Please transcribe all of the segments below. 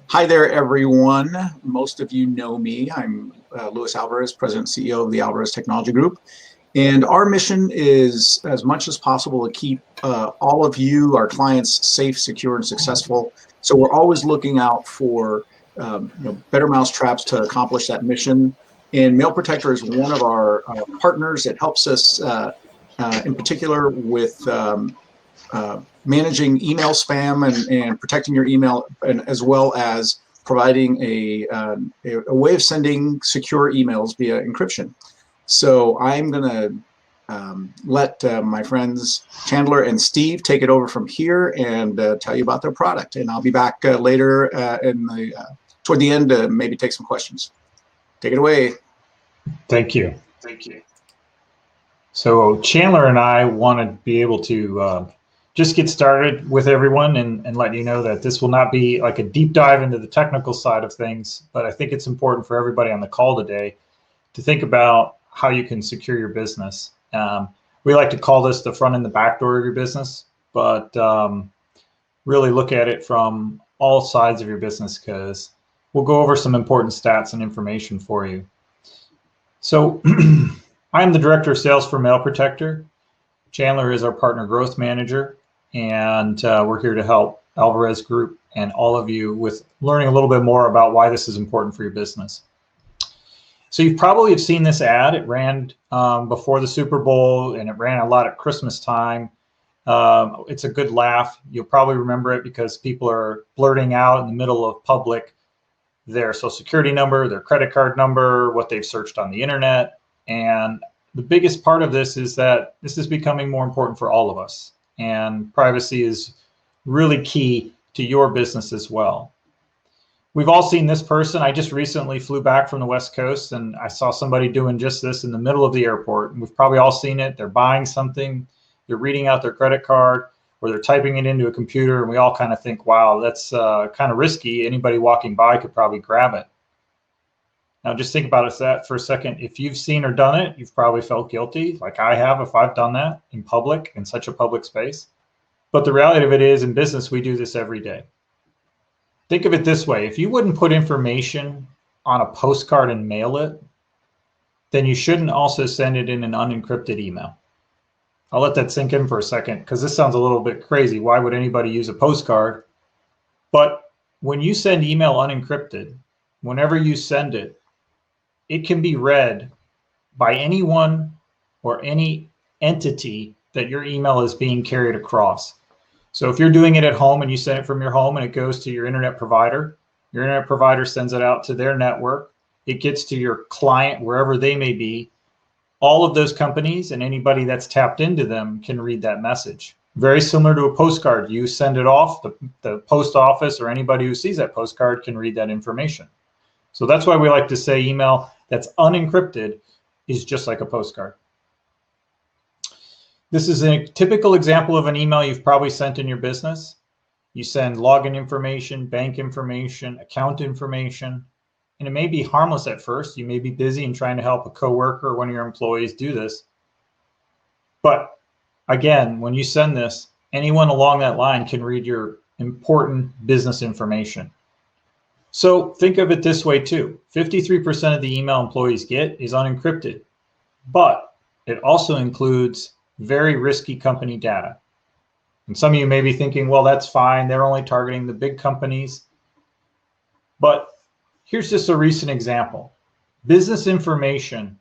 Hi there, everyone. Most of you know me. I'm Louis Alvarez, President and CEO of the Alvarez Technology Group. And our mission is, as much as possible, to keep all of you, our clients, safe, secure, and successful. So we're always looking out for better mousetraps to accomplish that mission. And Mailprotector is one of our partners. It helps us, in particular, with managing email spam and protecting your email, and as well as providing a way of sending secure emails via encryption. So I'm going to let my friends Chandler and Steve take it over from here and tell you about their product. And I'll be back later toward the end to maybe take some questions. Take it away. Thank you. So Chandler and I want to be able to just get started with everyone and let you know that this will not be like a deep dive into the technical side of things, but I think it's important for everybody on the call today to think about how you can secure your business. We like to call this the front and the back door of your business, but really look at it from all sides of your business, because we'll go over some important stats and information for you. So I'm the Director of Sales for Mailprotector. Chandler is our Partner Growth Manager, and we're here to help Alvarez Group and all of you with learning a little bit more about why this is important for your business. So you probably have seen this ad. It ran before the Super Bowl, and it ran a lot at Christmas time. It's a good laugh. You'll probably remember it because people are blurting out in the middle of public their social security number, their credit card number, what they've searched on the internet. And the biggest part of this is that this is becoming more important for all of us. And privacy is really key to your business as well. We've all seen this person. I just recently flew back from the West Coast, and I saw somebody doing just this in the middle of the airport. And we've probably all seen it. They're buying something, they're reading out their credit card, or they're typing it into a computer, and we all kind of think, wow, that's kind of risky. Anybody walking by could probably grab it. Now, just think about that for a second. If you've seen or done it, you've probably felt guilty, like I have if I've done that in public, in such a public space. But the reality of it is, in business, we do this every day. Think of it this way. If you wouldn't put information on a postcard and mail it, then you shouldn't also send it in an unencrypted email. I'll let that sink in for a second, because this sounds a little bit crazy. Why would anybody use a postcard? But when you send email unencrypted, whenever you send it, it can be read by anyone or any entity that your email is being carried across. So if you're doing it at home and you send it from your home and it goes to your internet provider sends it out to their network, it gets to your client wherever they may be. All of those companies and anybody that's tapped into them can read that message. Very similar to a postcard. You send it off, the post office or anybody who sees that postcard can read that information. So that's why we like to say email that's unencrypted is just like a postcard. This is a typical example of an email you've probably sent in your business. You send login information, bank information, account information, and it may be harmless at first. You may be busy and trying to help a coworker or one of your employees do this. But again, when you send this, anyone along that line can read your important business information. So think of it this way too. 53% of the email employees get is unencrypted, but it also includes very risky company data. And some of you may be thinking, well, that's fine. They're only targeting the big companies. But here's just a recent example. Business information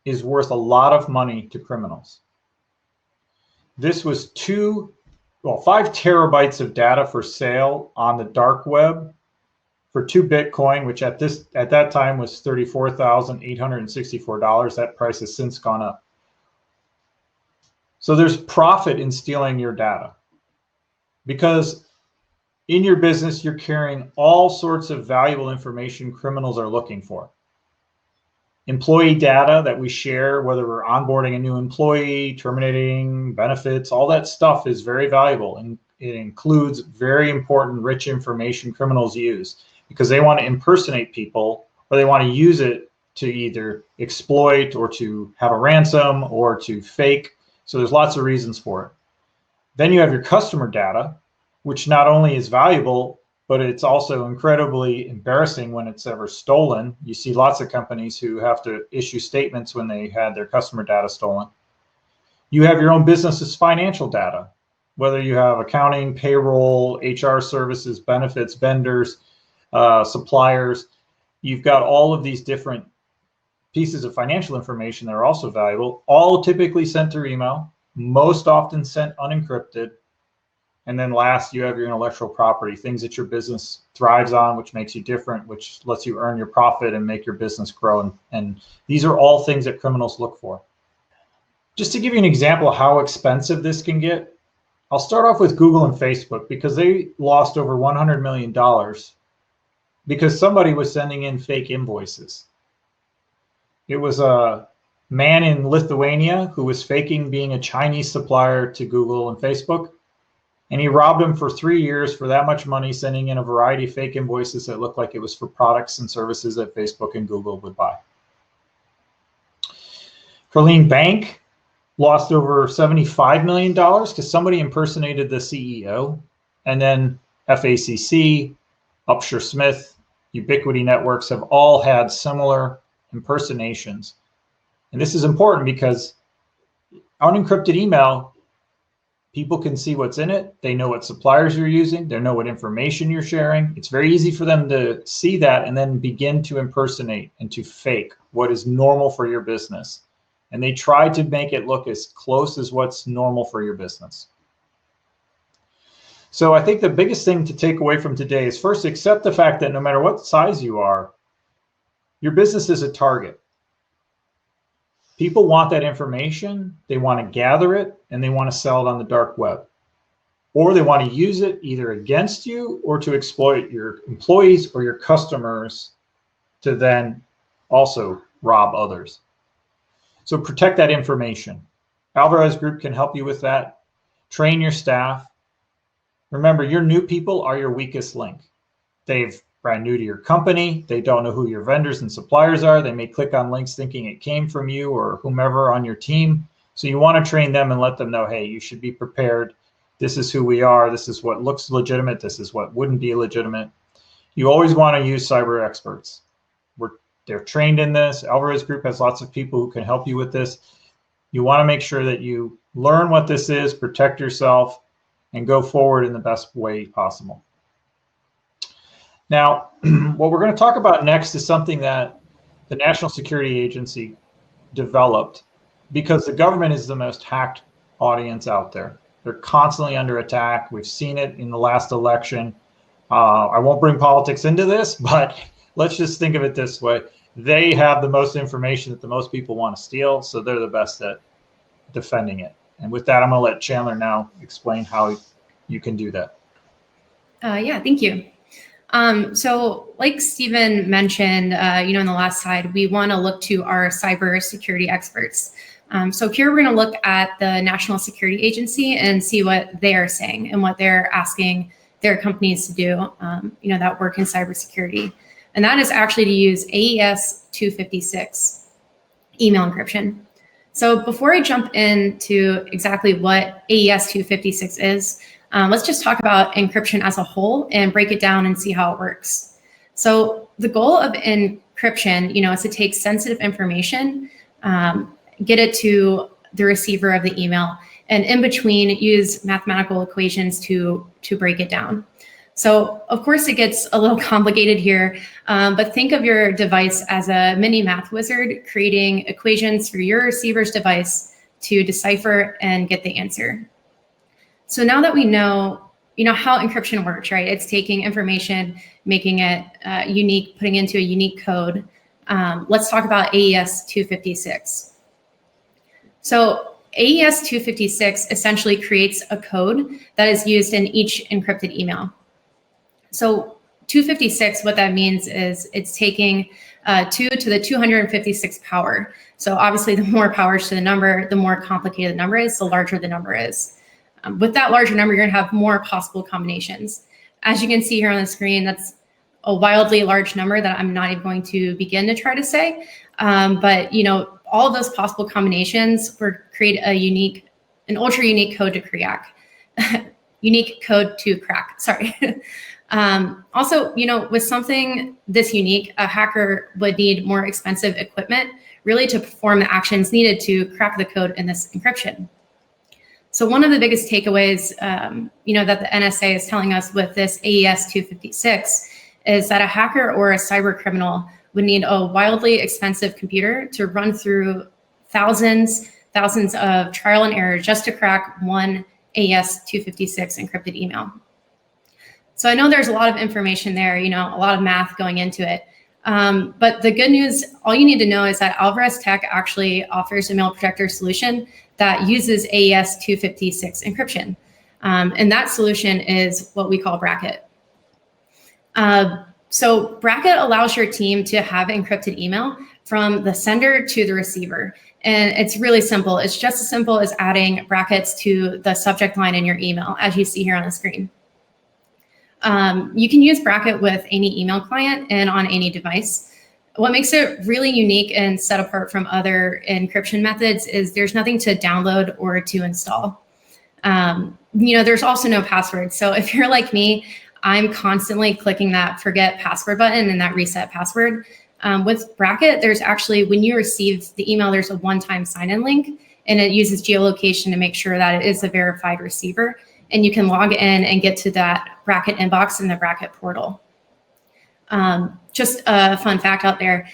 is worth a lot of money to criminals. This was 5 terabytes of data for sale on the dark web for 2 Bitcoin, which at that time was $34,864. That price has since gone up. So there's profit in stealing your data, because in your business, you're carrying all sorts of valuable information criminals are looking for. Employee data that we share, whether we're onboarding a new employee, terminating benefits, all that stuff is very valuable. And it includes very important, rich information criminals use because they want to impersonate people, or they want to use it to either exploit or to have a ransom or to fake. So there's lots of reasons for it. Then you have your customer data, which not only is valuable, but it's also incredibly embarrassing when it's ever stolen. You see lots of companies who have to issue statements when they had their customer data stolen. You have your own business's financial data, whether you have accounting, payroll, HR services, benefits, vendors, suppliers. You've got all of these different pieces of financial information that are also valuable, all typically sent through email, most often sent unencrypted. And then last, you have your intellectual property, things that your business thrives on, which makes you different, which lets you earn your profit and make your business grow. And these are all things that criminals look for. Just to give you an example of how expensive this can get, I'll start off with Google and Facebook, because they lost over $100 million because somebody was sending in fake invoices. It was a man in Lithuania who was faking being a Chinese supplier to Google and Facebook, and he robbed them for 3 years for that much money, sending in a variety of fake invoices that looked like it was for products and services that Facebook and Google would buy. Carlene Bank lost over $75 million because somebody impersonated the CEO, and then FACC, Upshur Smith, Ubiquity Networks have all had similar impersonations. And this is important because unencrypted email, people can see what's in it. They know what suppliers you're using. They know what information you're sharing. It's very easy for them to see that and then begin to impersonate and to fake what is normal for your business. And they try to make it look as close as what's normal for your business. So I think the biggest thing to take away from today is, first, accept the fact that no matter what size you are, your business is a target. People want that information, they want to gather it, and they want to sell it on the dark web. Or they want to use it either against you or to exploit your employees or your customers to then also rob others. So protect that information. Alvarez Group can help you with that. Train your staff. Remember, your new people are your weakest link. They've brand new to your company. They don't know who your vendors and suppliers are. They may click on links thinking it came from you or whomever on your team. So you want to train them and let them know, hey, you should be prepared. This is who we are. This is what looks legitimate. This is what wouldn't be legitimate. You always want to use cyber experts. They're trained in this. Alvarez Group has lots of people who can help you with this. You want to make sure that you learn what this is, protect yourself, and go forward in the best way possible. Now, what we're going to talk about next is something that the National Security Agency developed because the government is the most hacked audience out there. They're constantly under attack. We've seen it in the last election. I won't bring politics into this, but let's just think of it this way. They have the most information that the most people want to steal, so they're the best at defending it. And with that, I'm going to let Chandler now explain how you can do that. Yeah, thank you. So like Stephen mentioned, in the last slide, we want to look to our cybersecurity experts. So here we're going to look at the National Security Agency and see what they are saying and what they're asking their companies to do, that work in cybersecurity. And that is actually to use AES 256 email encryption. So before I jump into exactly what AES 256 is, let's just talk about encryption as a whole and break it down and see how it works. So the goal of encryption, is to take sensitive information, get it to the receiver of the email, and in between use mathematical equations to break it down. So of course it gets a little complicated here, but think of your device as a mini math wizard creating equations for your receiver's device to decipher and get the answer. So now that we know, how encryption works, right? It's taking information, making it unique, putting it into a unique code. Let's talk about AES 256. So AES 256 essentially creates a code that is used in each encrypted email. So 256, what that means is it's taking 2 to the 256 power. So obviously the more powers to the number, the more complicated the number is, the larger the number is. With that larger number, you're gonna have more possible combinations. As you can see here on the screen, that's a wildly large number that I'm not even going to begin to try to say. But all of those possible combinations will create an ultra unique code to crack. Unique code to crack, sorry. Also, with something this unique, a hacker would need more expensive equipment really to perform the actions needed to crack the code in this encryption. So one of the biggest takeaways, that the NSA is telling us with this AES 256 is that a hacker or a cyber criminal would need a wildly expensive computer to run through thousands of trial and error just to crack one AES 256 encrypted email. So I know there's a lot of information there, a lot of math going into it. But the good news, all you need to know is that Alvarez Tech actually offers a Mailprotector solution that uses AES 256 encryption. And that solution is what we call Bracket. So Bracket allows your team to have encrypted email from the sender to the receiver. And it's really simple. It's just as simple as adding brackets to the subject line in your email, as you see here on the screen. You can use Bracket with any email client and on any device. What makes it really unique and set apart from other encryption methods is there's nothing to download or to install. There's also no password. So if you're like me, I'm constantly clicking that forget password button and that reset password. With Bracket, there's actually, when you receive the email, there's a one-time sign-in link, and it uses geolocation to make sure that it is a verified receiver. And you can log in and get to that Bracket inbox in the Bracket portal. Just a fun fact out there,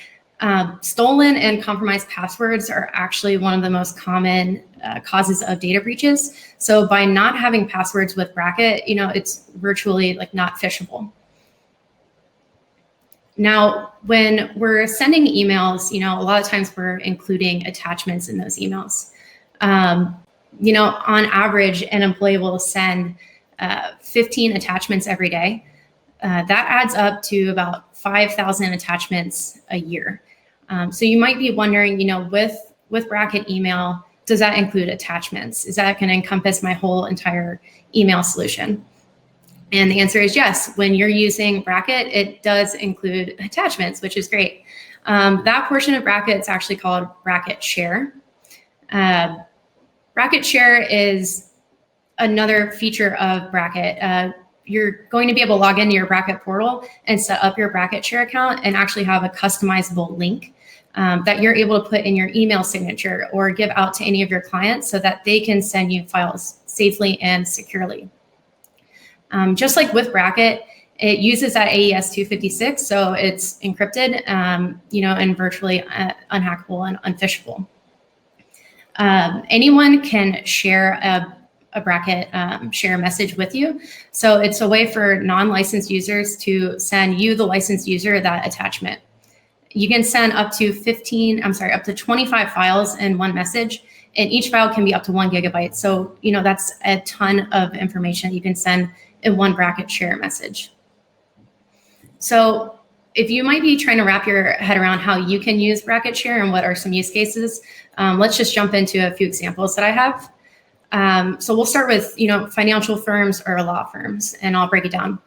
stolen and compromised passwords are actually one of the most common causes of data breaches. So by not having passwords with Bracket, it's virtually like not phishable. Now, when we're sending emails, a lot of times we're including attachments in those emails. On average, an employee will send 15 attachments every day. That adds up to about 5,000 attachments a year. So you might be wondering, with Bracket email, does that include attachments? Is that going to encompass my whole entire email solution? And the answer is yes. When you're using Bracket, it does include attachments, which is great. That portion of Bracket is actually called Bracket Share. Bracket Share is another feature of Bracket. You're going to be able to log into your Bracket portal and set up your Bracket Share account and actually have a customizable link that you're able to put in your email signature or give out to any of your clients so that they can send you files safely and securely. Just like with Bracket, it uses that AES 256, so it's encrypted, and virtually unhackable and unphishable. Anyone can share a Bracket share message with you. So it's a way for non-licensed users to send you, the licensed user, that attachment. You can send up to 25 files in one message, and each file can be up to 1 gigabyte. So, that's a ton of information you can send in one Bracket share message. So if you might be trying to wrap your head around how you can use Bracket share and what are some use cases, let's just jump into a few examples that I have. So we'll start with, financial firms or law firms, and I'll break it down.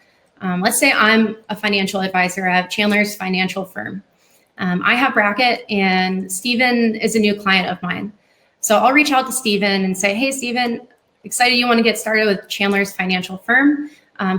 Let's say I'm a financial advisor at Chandler's financial firm. I have Bracket, and Steven is a new client of mine. So I'll reach out to Steven and say, hey, Steven, excited you want to get started with Chandler's financial firm.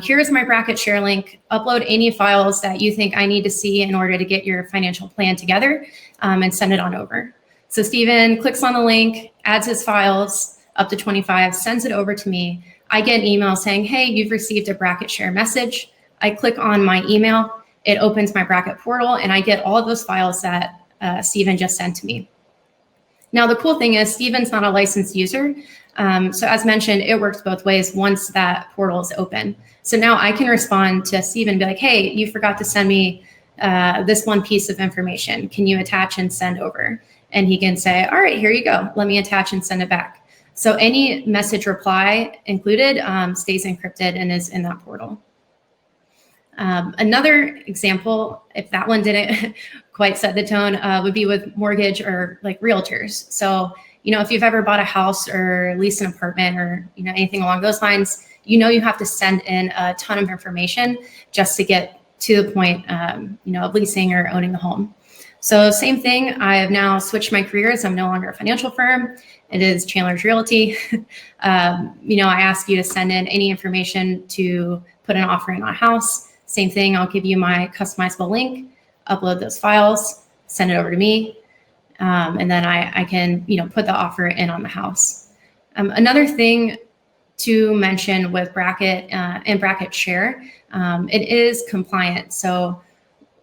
Here's my Bracket share link. Upload any files that you think I need to see in order to get your financial plan together, and send it on over. So Steven clicks on the link, adds his files, up to 25, sends it over to me. I get an email saying, hey, you've received a Bracket share message. I click on my email, it opens my Bracket portal, and I get all of those files that Steven just sent to me. Now, the cool thing is Steven's not a licensed user. So as mentioned, it works both ways once that portal is open. So now I can respond to Steven and be like, hey, you forgot to send me this one piece of information. Can you attach and send over? And he can say, all right, here you go. Let me attach and send it back. So any message reply included stays encrypted and is in that portal. Another example, if that one didn't quite set the tone, would be with mortgage or like realtors. So, if you've ever bought a house or leased an apartment or, anything along those lines, you have to send in a ton of information just to get to the point, of leasing or owning the home. So same thing, I have now switched my careers. I'm no longer a financial firm. It is Chandler's Realty. I ask you to send in any information to put an offer in on a house. Same thing, I'll give you my customizable link, upload those files, send it over to me, and then I can put the offer in on the house. Another thing to mention with Bracket and Bracket Share, it is compliant. So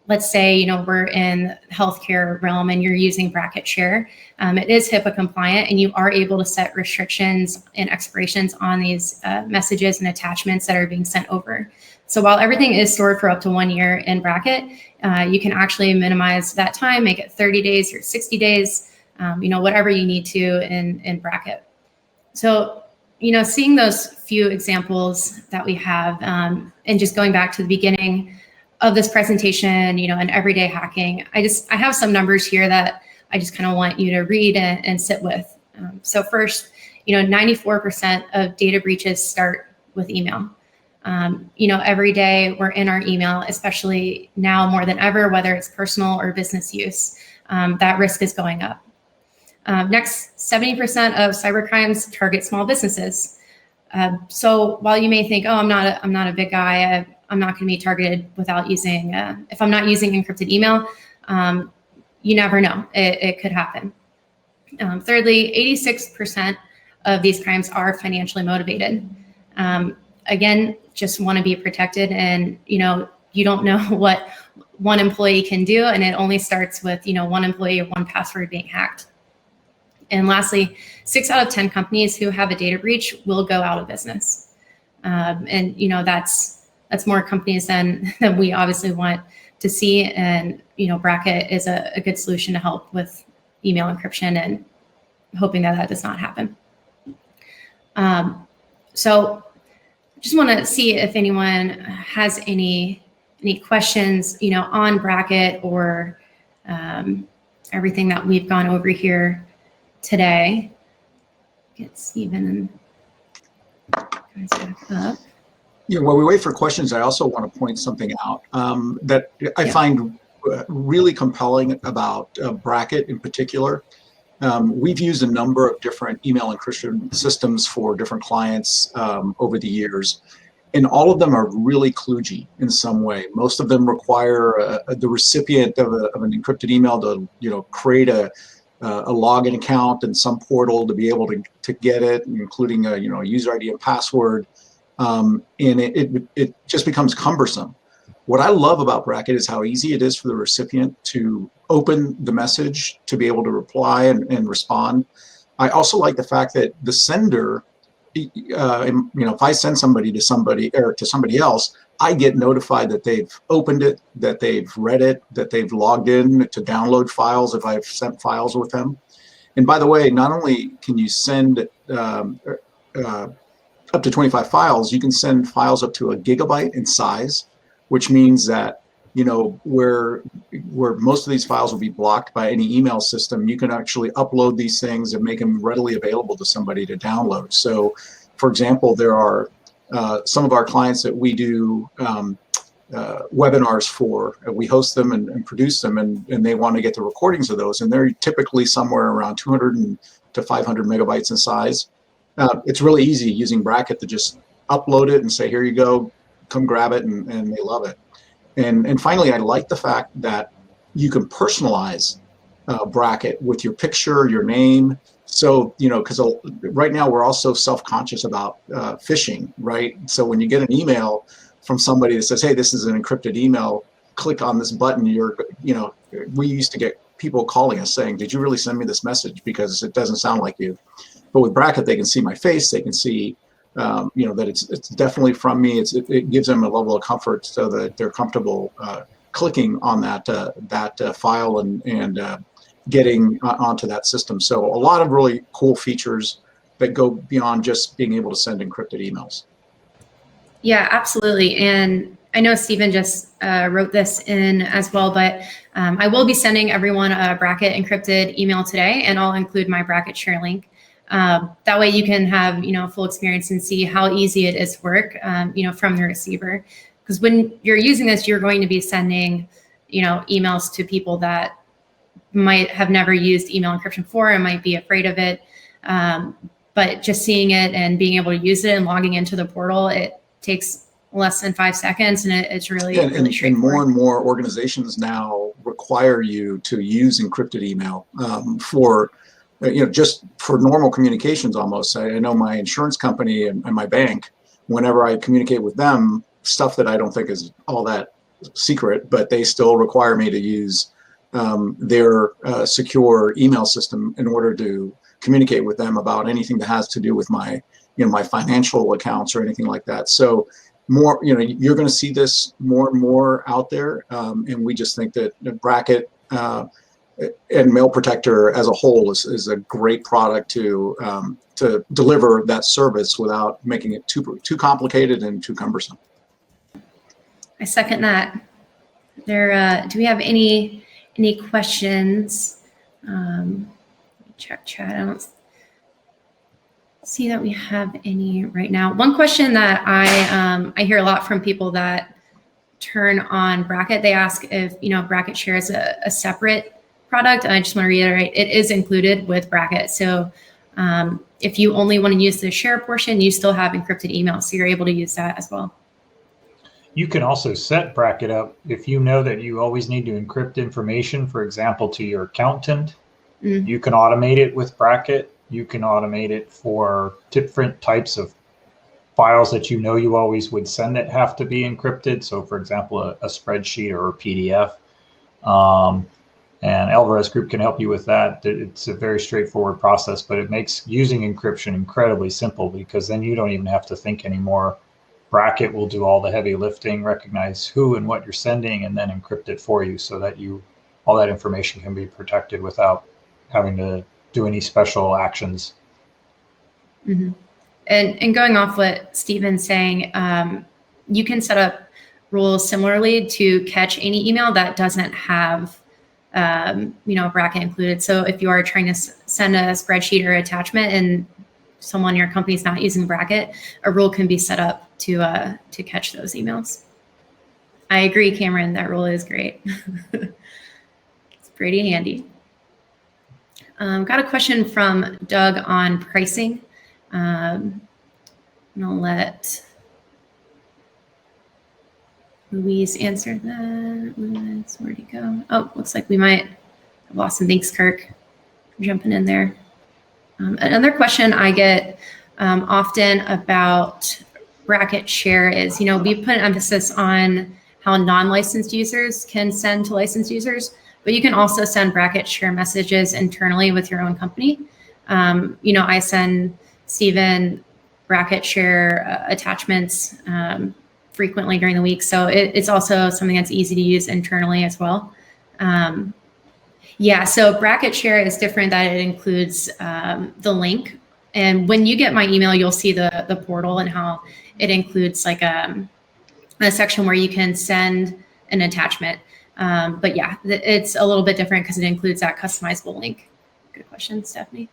let's say we're in healthcare realm and you're using Bracket Share. It is HIPAA compliant, and you are able to set restrictions and expirations on these messages and attachments that are being sent over. So while everything is stored for up to 1 year in Bracket, you can actually minimize that time, make it 30 days or 60 days, whatever you need to in Bracket. So, seeing those few examples that we have, and just going back to the beginning of this presentation, and everyday hacking, I have some numbers here that I just kind of want you to read and sit with. So first, 94% of data breaches start with email. Every day we're in our email, especially now more than ever, whether it's personal or business use, that risk is going up. Next, 70% of cybercrimes target small businesses. So while you may think, oh, I'm not a big guy, I'm not going to be targeted without using, if I'm not using encrypted email, you never know, it could happen. Thirdly, 86% of these crimes are financially motivated. Again, just want to be protected, and you don't know what one employee can do, and it only starts with one employee or one password being hacked. And lastly, 6 out of 10 companies who have a data breach will go out of business. And that's more companies than we obviously want to see. And Bracket is a good solution to help with email encryption, and hoping that does not happen. So just want to see if anyone has any questions on Bracket or everything that we've gone over here today. Get Stephen guys back up. While we wait for questions, I also want to point something out that I find really compelling about Bracket in particular. We've used a number of different email encryption systems for different clients over the years, and all of them are really kludgy in some way. Most of them require the recipient of an encrypted email to create a login account in some portal to be able to get it, including a user ID and password, and it just becomes cumbersome. What I love about Bracket is how easy it is for the recipient to open the message, to be able to reply and respond. I also like the fact that the sender, if I send somebody to somebody or to somebody else, I get notified that they've opened it, that they've read it, that they've logged in to download files if I've sent files with them. And by the way, not only can you send up to 25 files, you can send files up to 1 gigabyte in size, which means that where most of these files will be blocked by any email system, you can actually upload these things and make them readily available to somebody to download. So, for example, there are some of our clients that we do webinars for. We host them and produce them, and they want to get the recordings of those, and they're typically somewhere around 200 to 500 megabytes in size. It's really easy using Bracket to just upload it and say, here you go, come grab it, and they love it. And finally, I like the fact that you can personalize Bracket with your picture, your name. So, because right now we're also self-conscious about phishing, right? So when you get an email from somebody that says, hey, this is an encrypted email, click on this button, we used to get people calling us saying, did you really send me this message? Because it doesn't sound like you. But with Bracket, they can see my face, they can see that it's definitely from me. It gives them a level of comfort so that they're comfortable clicking on that file and getting onto that system. So a lot of really cool features that go beyond just being able to send encrypted emails. Yeah, absolutely. And I know Stephen just wrote this in as well, but I will be sending everyone a Bracket encrypted email today, and I'll include my Bracket share link. That way you can have, full experience and see how easy it is to work, from the receiver. Because when you're using this, you're going to be sending, emails to people that might have never used email encryption before and might be afraid of it. But just seeing it and being able to use it and logging into the portal, it takes less than 5 seconds, and it's really, Yeah, really and straightforward. more organizations now require you to use encrypted email for, just for normal communications almost. I know my insurance company and my bank, whenever I communicate with them, stuff that I don't think is all that secret, but they still require me to use their secure email system in order to communicate with them about anything that has to do with my, my financial accounts or anything like that. So more, you're going to see this more and more out there, and we just think that the Bracket and Mailprotector as a whole is a great product to deliver that service without making it too complicated and too cumbersome. I second that. Do we have any questions? Check chat. I don't see that we have any right now. One question that I hear a lot from people that turn on Bracket, they ask if Bracket Share is a separate product, and I just want to reiterate, it is included with Bracket. So if you only want to use the share portion, you still have encrypted email, so you're able to use that as well. You can also set Bracket up if you know that you always need to encrypt information, for example, to your accountant. You can automate it with Bracket. You can automate it for different types of files that you always would send that have to be encrypted. So, for example, a spreadsheet or a PDF. And Alvarez Group can help you with that. It's a very straightforward process, but it makes using encryption incredibly simple, because then you don't even have to think anymore. Bracket will do all the heavy lifting, recognize who and what you're sending, and then encrypt it for you so that all that information can be protected without having to do any special actions. Mm-hmm. And going off what Stephen's saying, you can set up rules similarly to catch any email that doesn't have Bracket included. So if you are trying to send a spreadsheet or attachment and someone in your company is not using Bracket, a rule can be set up to catch those emails. I agree, Cameron, that rule is great. It's pretty handy. Got a question from Doug on pricing. I'm gonna let Louise answer that. Louise, where'd he go? Oh, looks like we might have lost him. Thanks, Kirk, for jumping in there. Another question I get often about Bracket Share is, we put an emphasis on how non-licensed users can send to licensed users, but you can also send Bracket Share messages internally with your own company. I send Stephen Bracket Share attachments frequently during the week. So it's also something that's easy to use internally as well. So Bracket Share is different, that it includes the link. And when you get my email, you'll see the portal and how it includes like a section where you can send an attachment. But yeah, it's a little bit different because it includes that customizable link. Good question, Stephanie.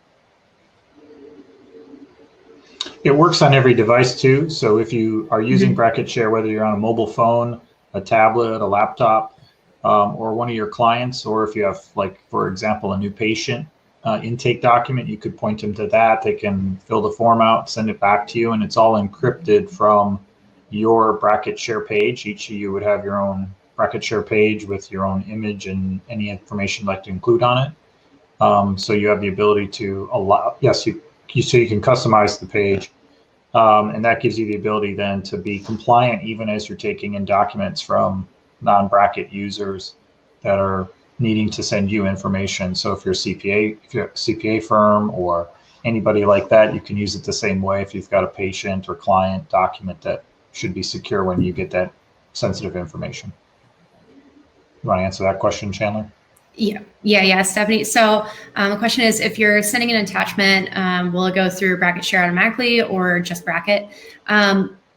It works on every device too. So if you are using Bracket Share, whether you're on a mobile phone, a tablet, a laptop, or one of your clients, or if you have, like, for example, a new patient intake document, you could point them to that. They can fill the form out, send it back to you, and it's all encrypted from your Bracket Share page. Each of you would have your own Bracket Share page with your own image and any information you'd like to include on it. So you have the ability to allow, so you can customize the page, and that gives you the ability then to be compliant even as you're taking in documents from non-Bracket users that are needing to send you information. So if you're a CPA firm or anybody like that, you can use it the same way if you've got a patient or client document that should be secure when you get that sensitive information. You want to answer that question, Chandler? Yeah, Stephanie. So the question is, if you're sending an attachment, will it go through Bracket Share automatically or just Bracket?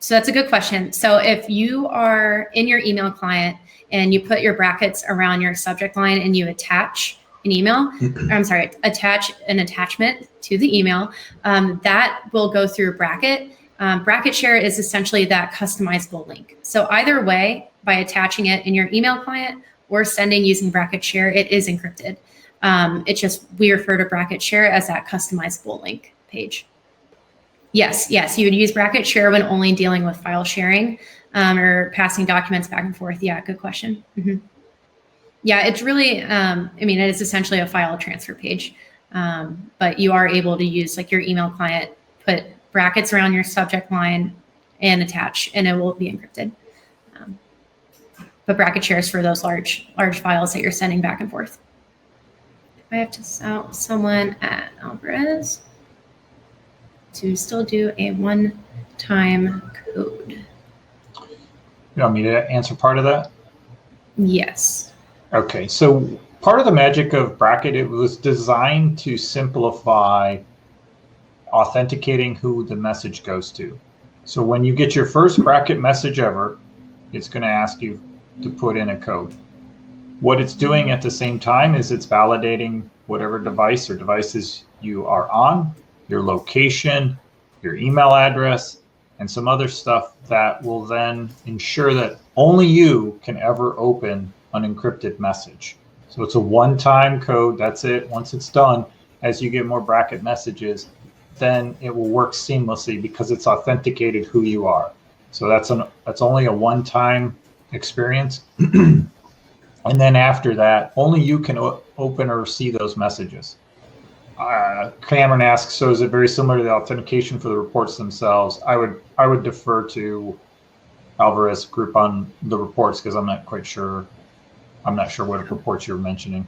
So that's a good question. So if you are in your email client and you put your brackets around your subject line and you attach an email, attach an attachment to the email, that will go through Bracket. Bracket Share is essentially that customizable link. So either way, by attaching it in your email client or sending using Bracket Share, it is encrypted. It's just, we refer to Bracket Share as that customizable link page. Yes, you would use Bracket Share when only dealing with file sharing. or passing documents back and forth. Yeah, good question. Yeah, it's really, it is essentially a file transfer page, but you are able to use like your email client, put brackets around your subject line and attach, and it will be encrypted. But bracket shares for those large files that you're sending back and forth. I have to sell someone at Alvarez to still do a one-time code. You want me to answer part of that? Yes. Okay, so part of the magic of Bracket, it was designed to simplify authenticating who the message goes to. So when you get your first Bracket message ever, it's going to ask you to put in a code. What it's doing at the same time is it's validating whatever device or devices you are on, your location, your email address, and some other stuff that will then ensure that only you can ever open an encrypted message. So it's a one-time code, that's it. Once it's done, as you get more Bracket messages, then it will work seamlessly because it's authenticated who you are. So that's only a one-time experience. And then after that, only you can open or see those messages. Cameron asks, so is it very similar to the authentication for the reports themselves? I would defer to Alvarez group on the reports because I'm not quite sure. I'm not sure what reports you're mentioning.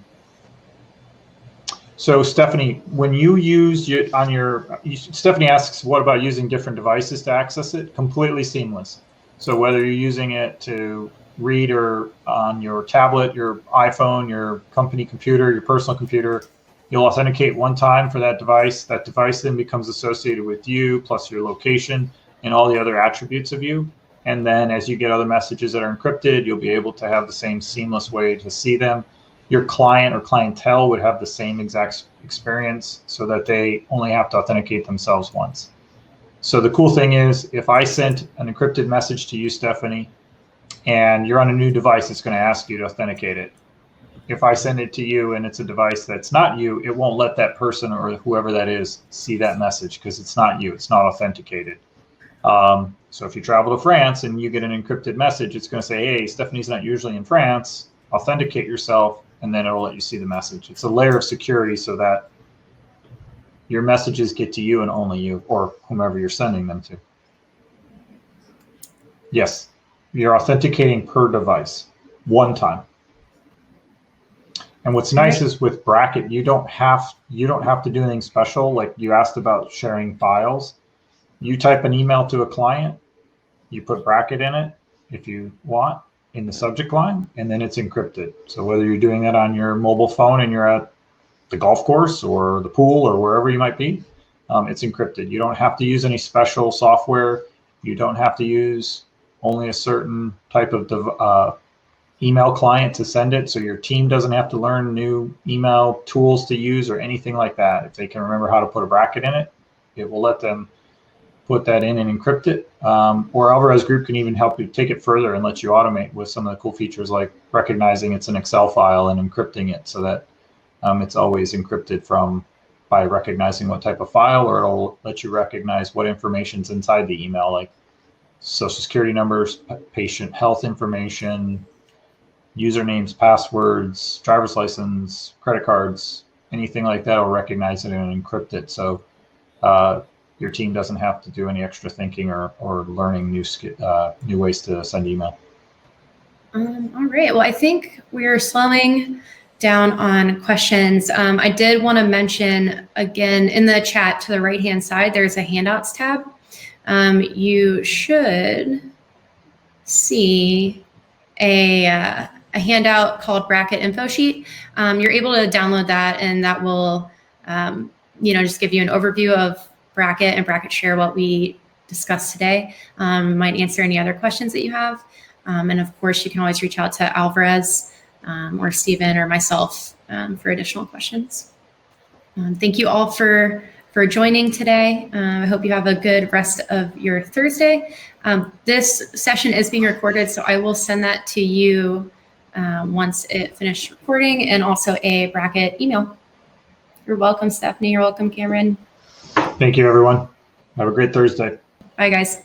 So Stephanie, when you use Stephanie asks, what about using different devices to access it? Completely seamless. So whether you're using it to read or on your tablet, your iPhone, your company computer, your personal computer, you'll authenticate one time for that device. That device then becomes associated with you, plus your location and all the other attributes of you. And then as you get other messages that are encrypted, you'll be able to have the same seamless way to see them. Your client or clientele would have the same exact experience so that they only have to authenticate themselves once. So the cool thing is, if I sent an encrypted message to you, Stephanie, and you're on a new device, it's going to ask you to authenticate it. If I send it to you and it's a device that's not you, it won't let that person or whoever that is see that message because it's not you. It's not authenticated. So if you travel to France and you get an encrypted message, it's going to say, hey, Stephanie's not usually in France. Authenticate yourself, and then it'll let you see the message. It's a layer of security so that your messages get to you and only you, or whomever you're sending them to. Yes, you're authenticating per device, one time. And what's nice is with Bracket, you don't have to do anything special. Like you asked about sharing files. You type an email to a client, you put Bracket in it if you want in the subject line, and then it's encrypted. So whether you're doing that on your mobile phone and you're at the golf course or the pool or wherever you might be, it's encrypted. You don't have to use any special software. You don't have to use only a certain type of email client to send it. So your team doesn't have to learn new email tools to use or anything like that. If they can remember how to put a Bracket in it, it will let them put that in and encrypt it. Or Alvarez Group can even help you take it further and let you automate with some of the cool features like recognizing it's an Excel file and encrypting it so that it's always encrypted by recognizing what type of file, or it'll let you recognize what information's inside the email, like social security numbers, patient health information, usernames, passwords, driver's license, credit cards, anything like that will recognize it and encrypt it. So your team doesn't have to do any extra thinking or learning new ways to send email. All right. Well, I think we're slowing down on questions. I did want to mention again in the chat to the right-hand side, there's a handouts tab. You should see a handout called Bracket Info Sheet. You're able to download that, and that will, just give you an overview of Bracket and Bracket Share, what we discussed today. Might answer any other questions that you have. And of course, you can always reach out to Alvarez or Stephen or myself for additional questions. Thank you all for joining today. I hope you have a good rest of your Thursday. This session is being recorded, so I will send that to you once it finished recording, and also a Bracket email. You're welcome, Stephanie. You're welcome, Cameron. Thank you, everyone. Have a great Thursday. Bye, guys.